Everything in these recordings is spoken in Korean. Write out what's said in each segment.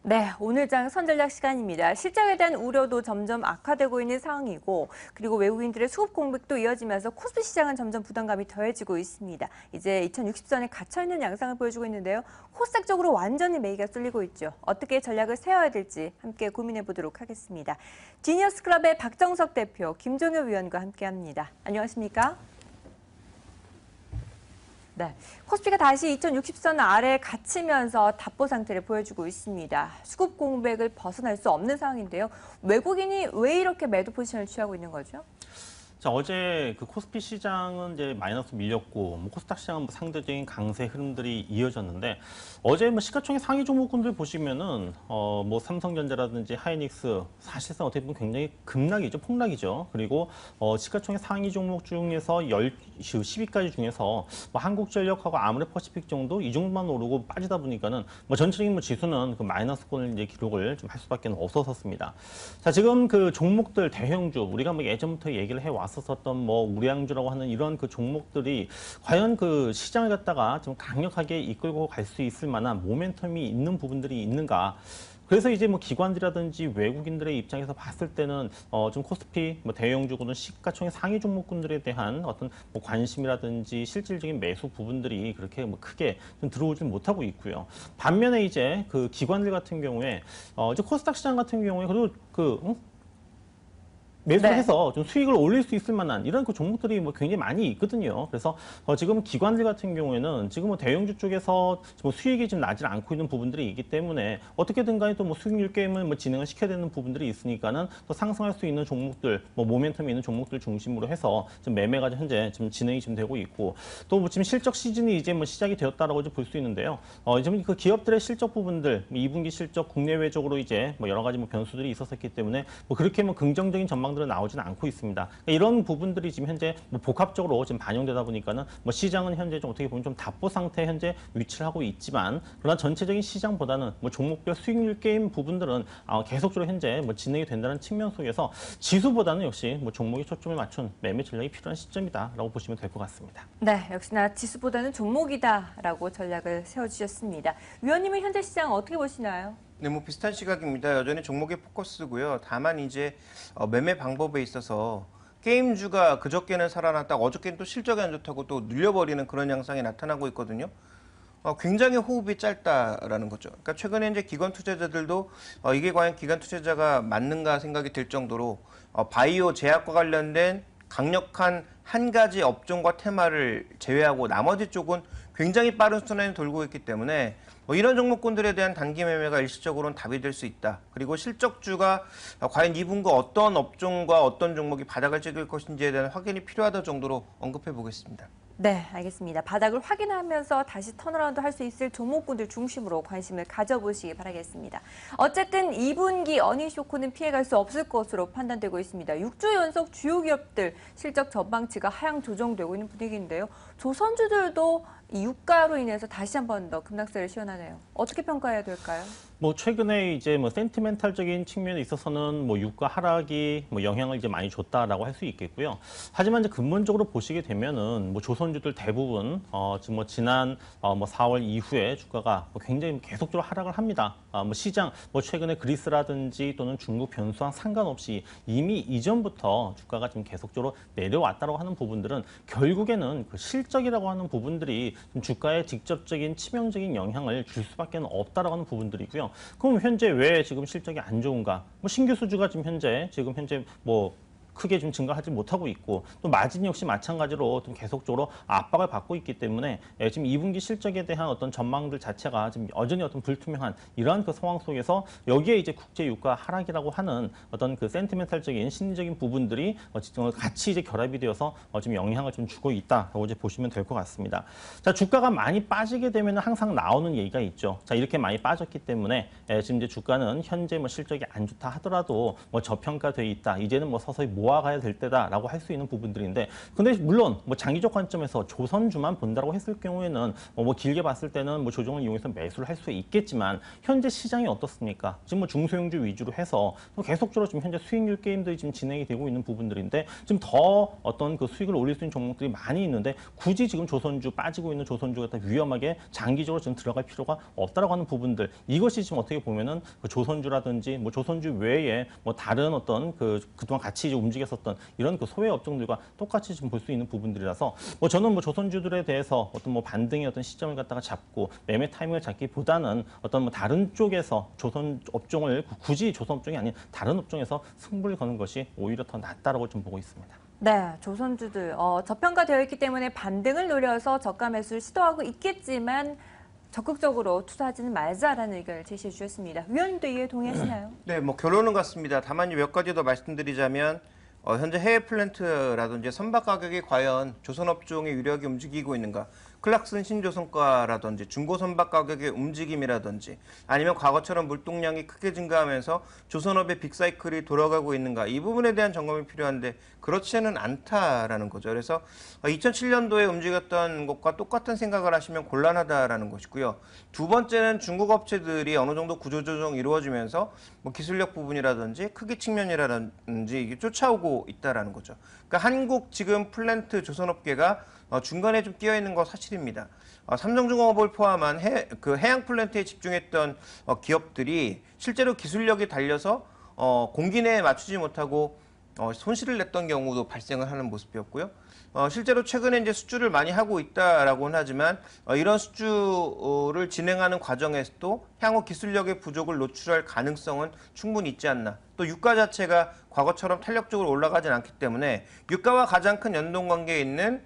네, 오늘장 선전략 시간입니다. 실적에 대한 우려도 점점 악화되고 있는 상황이고, 그리고 외국인들의 수급 공백도 이어지면서 코스피 시장은 점점 부담감이 더해지고 있습니다. 이제 2060선에 갇혀있는 양상을 보여주고 있는데요. 코스닥 쪽으로 완전히 매기가 쏠리고 있죠. 어떻게 전략을 세워야 될지 함께 고민해 보도록 하겠습니다. 지니어스 클럽의 박정석 대표, 김종효 위원과 함께합니다. 안녕하십니까? 네, 코스피가 다시 2060선 아래에 갇히면서 답보 상태를 보여주고 있습니다. 수급 공백을 벗어날 수 없는 상황인데요. 외국인이 왜 이렇게 매도 포지션을 취하고 있는 거죠? 자, 어제 그 코스피 시장은 이제 마이너스 밀렸고, 코스닥 시장은 상대적인 강세 흐름들이 이어졌는데, 어제 시가총액 상위 종목군들 보시면은, 삼성전자라든지 하이닉스, 사실상 어떻게 보면 굉장히 급락이죠, 폭락이죠. 그리고, 시가총액 상위 종목 중에서 10위까지 중에서, 한국전력하고 아모레퍼시픽 정도, 이 정도만 오르고 빠지다 보니까는, 전체적인 지수는 그 마이너스권을 이제 기록을 좀 할 수밖에 없었습니다. 자, 지금 그 종목들 대형주, 우리가 예전부터 얘기를 해왔 었었던 우량주라고 하는 이런 그 종목들이 과연 그 시장을 갖다가 좀 강력하게 이끌고 갈 수 있을 만한 모멘텀이 있는 부분들이 있는가? 그래서 이제 기관들이라든지 외국인들의 입장에서 봤을 때는 좀 코스피 대형주고는 시가총액 상위 종목군들에 대한 어떤 관심이라든지 실질적인 매수 부분들이 그렇게 크게 좀 들어오질 못하고 있고요. 반면에 이제 그 기관들 같은 경우에 이제 코스닥 시장 같은 경우에 그래도 매수해서 좀 수익을 올릴 수 있을 만한 이런 그 종목들이 굉장히 많이 있거든요. 그래서 지금 기관들 같은 경우에는 지금 대형주 쪽에서 수익이 좀 나질 않고 있는 부분들이 있기 때문에 어떻게든 간에 또 수익률 게임을 진행을 시켜야 되는 부분들이 있으니까는 또 상승할 수 있는 종목들, 모멘텀이 있는 종목들 중심으로 해서 지금 매매가 현재 지금 진행이 좀 되고 있고 또 지금 실적 시즌이 이제 시작이 되었다라고 볼 수 있는데요. 지금 그 기업들의 실적 부분들, 2분기 실적 국내외적으로 이제 여러 가지 변수들이 있었기 때문에 그렇게 긍정적인 전망 나오지는 않고 있습니다. 그러니까 이런 부분들이 지금 현재 복합적으로 지금 반영되다 보니까는 시장은 현재 좀 어떻게 보면 좀 답보 상태 현재 위치를 하고 있지만 그러나 전체적인 시장보다는 종목별 수익률 게임 부분들은 계속적으로 현재 진행이 된다는 측면 속에서 지수보다는 역시 종목에 초점을 맞춘 매매 전략이 필요한 시점이다라고 보시면 될 것 같습니다. 네, 역시나 지수보다는 종목이다라고 전략을 세워주셨습니다. 위원님은 현재 시장 어떻게 보시나요? 네, 비슷한 시각입니다. 여전히 종목에 포커스고요. 다만 이제 매매 방법에 있어서 게임주가 그저께는 살아났다가 어저께는 또 실적이 안 좋다고 또 눌려버리는 그런 양상이 나타나고 있거든요. 굉장히 호흡이 짧다라는 거죠. 그러니까 최근에 이제 기관 투자자들도 이게 과연 기관 투자자가 맞는가 생각이 들 정도로 바이오 제약과 관련된 강력한 한 가지 업종과 테마를 제외하고 나머지 쪽은 굉장히 빠른 순환이 돌고 있기 때문에 이런 종목군들에 대한 단기 매매가 일시적으로는 답이 될 수 있다. 그리고 실적주가 과연 2분기 어떤 업종과 어떤 종목이 바닥을 찍을 것인지에 대한 확인이 필요하다 정도로 언급해 보겠습니다. 네, 알겠습니다. 바닥을 확인하면서 다시 턴어라운드 할 수 있을 종목군들 중심으로 관심을 가져보시기 바라겠습니다. 어쨌든 2분기 어닝 쇼크는 피해갈 수 없을 것으로 판단되고 있습니다. 6주 연속 주요 기업들 실적 전망치가 하향 조정되고 있는 분위기인데요. 조선주들도 이 유가로 인해서 다시 한 번 더 급락세를 시현하네요. 어떻게 평가해야 될까요? 최근에 이제 센티멘탈적인 측면에 있어서는 유가 하락이 영향을 이제 많이 줬다라고 할 수 있겠고요. 하지만 이제 근본적으로 보시게 되면은 조선주들 대부분 지금 지난 4월 이후에 주가가 굉장히 계속적으로 하락을 합니다. 시장 최근에 그리스라든지 또는 중국 변수와 상관없이 이미 이전부터 주가가 지금 계속적으로 내려왔다고 하는 부분들은 결국에는 그 실적이라고 하는 부분들이 주가에 직접적인 치명적인 영향을 줄 수밖에 없다라고 하는 부분들이고요. 그럼 현재 왜 지금 실적이 안 좋은가? 신규 수주가 지금 현재 크게 좀 증가하지 못하고 있고 또 마진 역시 마찬가지로 좀 계속적으로 압박을 받고 있기 때문에 지금 2분기 실적에 대한 어떤 전망들 자체가 지금 여전히 어떤 불투명한 이러한 그 상황 속에서 여기에 이제 국제 유가 하락이라고 하는 어떤 그 센티멘탈적인 심리적인 부분들이 같이 이제 결합이 되어서 좀 영향을 좀 주고 있다라고 이제 보시면 될 것 같습니다. 자, 주가가 많이 빠지게 되면 항상 나오는 얘기가 있죠. 자, 이렇게 많이 빠졌기 때문에 지금 이제 주가는 현재 실적이 안 좋다 하더라도 저평가돼 있다. 이제는 서서히 모아가야 될 때다라고 할 수 있는 부분들인데, 근데 물론 뭐 장기적 관점에서 조선주만 본다라고 했을 경우에는 뭐 길게 봤을 때는 뭐 조정을 이용해서 매수를 할 수 있겠지만, 현재 시장이 어떻습니까? 지금 뭐 중소형주 위주로 해서 계속적으로 지금 현재 수익률 게임들이 지금 진행이 되고 있는 부분들인데, 지금 더 어떤 그 수익을 올릴 수 있는 종목들이 많이 있는데, 굳이 지금 조선주 빠지고 있는 조선주가 다 위험하게 장기적으로 지금 들어갈 필요가 없다라고 하는 부분들, 이것이 지금 어떻게 보면은 그 조선주라든지 뭐 조선주 외에 뭐 다른 어떤 그동안 같이 이제 움직였었던 이런 그 소외 업종들과 똑같이 지금 볼 수 있는 부분들이라서, 뭐 저는 뭐 조선주들에 대해서 어떤 뭐 반등의 어떤 시점을 갖다가 잡고 매매 타이밍을 잡기보다는 어떤 뭐 다른 쪽에서 조선 업종을, 굳이 조선 업종이 아닌 다른 업종에서 승부를 거는 것이 오히려 더 낫다라고 좀 보고 있습니다. 네, 조선주들 저평가되어 있기 때문에 반등을 노려서 저가 매수를 시도하고 있겠지만 적극적으로 투자하지는 말자라는 의견을 제시해 주셨습니다. 위원님도 이에 동의하시나요? 네, 뭐 결론은 같습니다. 다만 몇 가지 더 말씀드리자면 현재 해외 플랜트라든지 선박 가격이 과연 조선업종의 유력이 움직이고 있는가, 클락슨 신조선가라든지 중고 선박 가격의 움직임이라든지, 아니면 과거처럼 물동량이 크게 증가하면서 조선업의 빅사이클이 돌아가고 있는가, 이 부분에 대한 점검이 필요한데 그렇지는 않다라는 거죠. 그래서 2007년도에 움직였던 것과 똑같은 생각을 하시면 곤란하다라는 것이고요. 두 번째는 중국 업체들이 어느 정도 구조조정이 이루어지면서 뭐 기술력 부분이라든지 크기 측면이라든지 이게 쫓아오고 있다라는 거죠. 그러니까 한국 지금 플랜트 조선업계가 중간에 좀 끼어 있는 거 사실입니다. 삼성중공업을 포함한 해양 플랜트에 집중했던 기업들이 실제로 기술력이 달려서 공기 내에 맞추지 못하고 손실을 냈던 경우도 발생을 하는 모습이었고요. 실제로 최근에 이제 수주를 많이 하고 있다라고는 하지만 이런 수주를 진행하는 과정에서도 향후 기술력의 부족을 노출할 가능성은 충분히 있지 않나. 또 유가 자체가 과거처럼 탄력적으로 올라가진 않기 때문에 유가와 가장 큰 연동 관계에 있는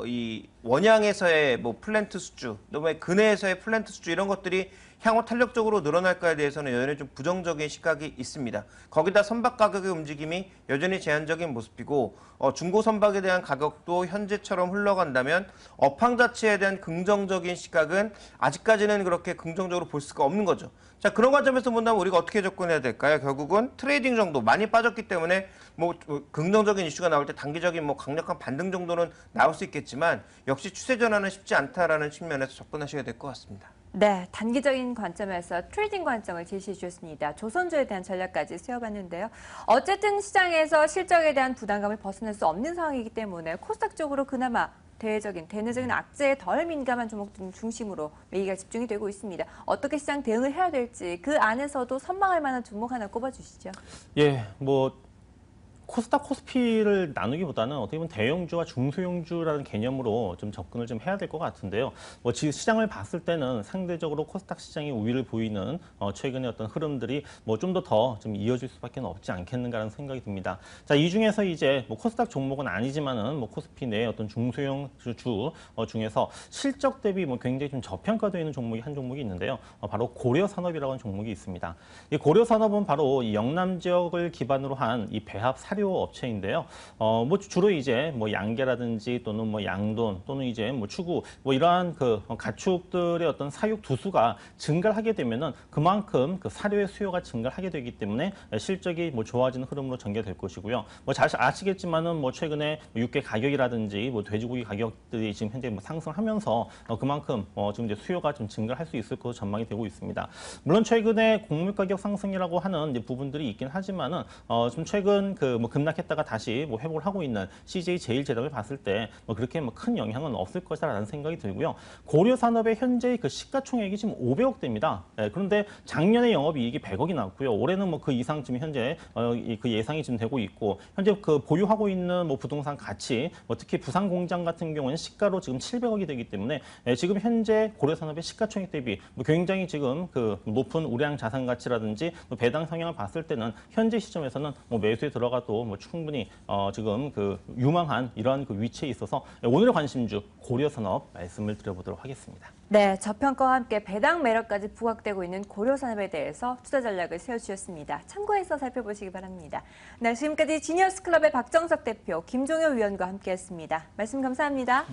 이 원양에서의 뭐 플랜트 수주, 그다음에 근해에서의 플랜트 수주, 이런 것들이 향후 탄력적으로 늘어날까에 대해서는 여전히 좀 부정적인 시각이 있습니다. 거기다 선박 가격의 움직임이 여전히 제한적인 모습이고, 중고 선박에 대한 가격도 현재처럼 흘러간다면 업황 자체에 대한 긍정적인 시각은 아직까지는 그렇게 긍정적으로 볼 수가 없는 거죠. 자, 그런 관점에서 본다면 우리가 어떻게 접근해야 될까요? 결국은 트레이딩 정도 많이 빠졌기 때문에 뭐 긍정적인 이슈가 나올 때 단기적인 뭐 강력한 반등 정도는 나올 수 있겠지만, 역시 추세 전환은 쉽지 않다라는 측면에서 접근하셔야 될 것 같습니다. 네, 단기적인 관점에서 트레이딩 관점을 제시해 주셨습니다. 조선주에 대한 전략까지 세워봤는데요. 어쨌든 시장에서 실적에 대한 부담감을 벗어날 수 없는 상황이기 때문에 코스닥 쪽으로 그나마 대내적인 악재에 덜 민감한 종목들 중심으로 매기가 집중이 되고 있습니다. 어떻게 시장 대응을 해야 될지 그 안에서도 선망할 만한 종목 하나 꼽아주시죠. 예, 뭐 코스닥 코스피를 나누기보다는 어떻게 보면 대형주와 중소형주라는 개념으로 좀 접근을 좀 해야 될 것 같은데요. 뭐 지금 시장을 봤을 때는 상대적으로 코스닥 시장이 우위를 보이는 최근의 어떤 흐름들이 뭐 좀 더 좀 이어질 수밖에 없지 않겠는가라는 생각이 듭니다. 자, 이 중에서 이제 뭐 코스닥 종목은 아니지만은 뭐 코스피 내 어떤 중소형주 중에서 실적 대비 뭐 굉장히 좀 저평가되어 있는 종목이 한 종목이 있는데요. 바로 고려산업이라고 하는 종목이 있습니다. 이 고려산업은 바로 이 영남 지역을 기반으로 한 이 배합 사료 업체인데요. 뭐 주로 이제 뭐 양계라든지 또는 뭐 양돈 또는 이제 뭐 추구 뭐 이러한 그 가축들의 어떤 사육 두수가 증가를 하게 되면은 그만큼 그 사료의 수요가 증가를 하게 되기 때문에 실적이 뭐 좋아지는 흐름으로 전개될 것이고요. 뭐 잘 아시겠지만은 뭐 최근에 육계 가격이라든지 뭐 돼지고기 가격들이 지금 현재 뭐 상승하면서 그만큼 지금 이제 수요가 좀 증가할 수 있을 것으로 전망이 되고 있습니다. 물론 최근에 곡물 가격 상승이라고 하는 이제 부분들이 있긴 하지만은 좀 최근 그 뭐 급락했다가 다시 뭐 회복을 하고 있는 CJ 제일제당을 봤을 때 뭐 그렇게 뭐 큰 영향은 없을 것이라는 생각이 들고요. 고려산업의 현재 그 시가총액이 지금 500억대입니다. 그런데 작년에 영업이익이 100억이 나왔고요. 올해는 뭐 그 이상 지금 현재 그 예상이 지금 되고 있고, 현재 그 보유하고 있는 뭐 부동산 가치, 뭐 특히 부산 공장 같은 경우는 시가로 지금 700억이 되기 때문에 지금 현재 고려산업의 시가총액 대비 뭐 굉장히 지금 그 높은 우량 자산 가치라든지 배당 성향을 봤을 때는 현재 시점에서는 뭐 매수에 들어가도 뭐 충분히 지금 그 유망한 이러한 그 위치에 있어서 오늘의 관심주 고려산업 말씀을 드려보도록 하겠습니다. 네, 저평가와 함께 배당 매력까지 부각되고 있는 고려산업에 대해서 투자 전략을 세워주셨습니다. 참고해서 살펴보시기 바랍니다. 네, 지금까지 지니어스 클럽의 박정석 대표, 김종효 위원과 함께했습니다. 말씀 감사합니다.